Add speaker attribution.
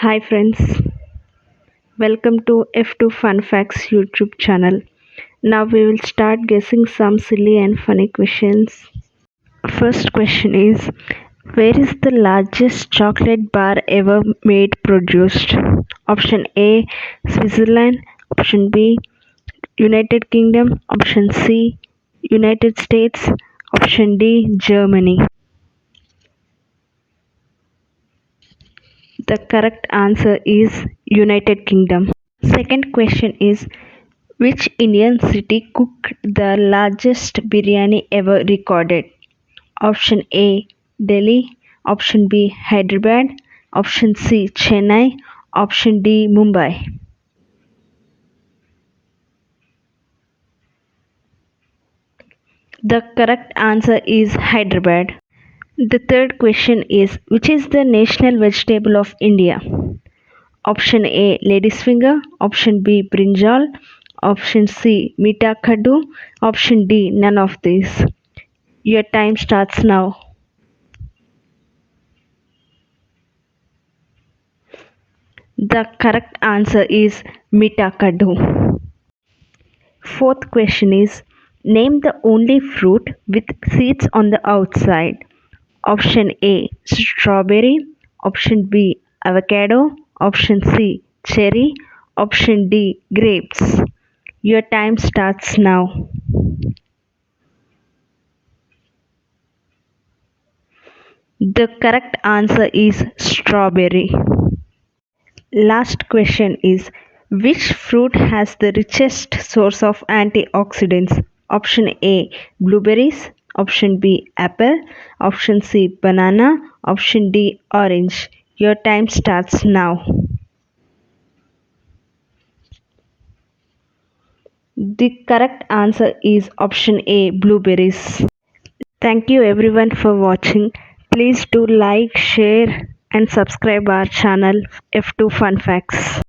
Speaker 1: Hi friends, welcome to F2 Fun Facts YouTube channel. Now we will start guessing some silly and funny questions. First question is, where is the largest chocolate bar ever made produced? Option A, Switzerland. Option B, United Kingdom. Option C, United States. Option D, Germany. The correct answer is United Kingdom. Second question is, which Indian city cooked the largest biryani ever recorded? Option A, Delhi. Option B, Hyderabad. Option C, Chennai. Option D, Mumbai. The correct answer is Hyderabad. The third question is, which is the national vegetable of India? Option A, lady's finger. Option B, brinjal. Option C, mita kaddu. Option D, none of these. Your time starts now. The correct answer is mita kaddu. Fourth question is, name the only fruit with seeds on the outside. Option A, strawberry. Option B, avocado. Option C, cherry. Option D, grapes. Your time starts now. The correct answer is strawberry. Last question is, which fruit has the richest source of antioxidants? Option A, blueberries. Option B, apple. Option C, banana. Option D, orange. Your time starts now. The correct answer is option A, blueberries. Thank you everyone for watching. Please do like, share and subscribe our channel F2 Fun Facts.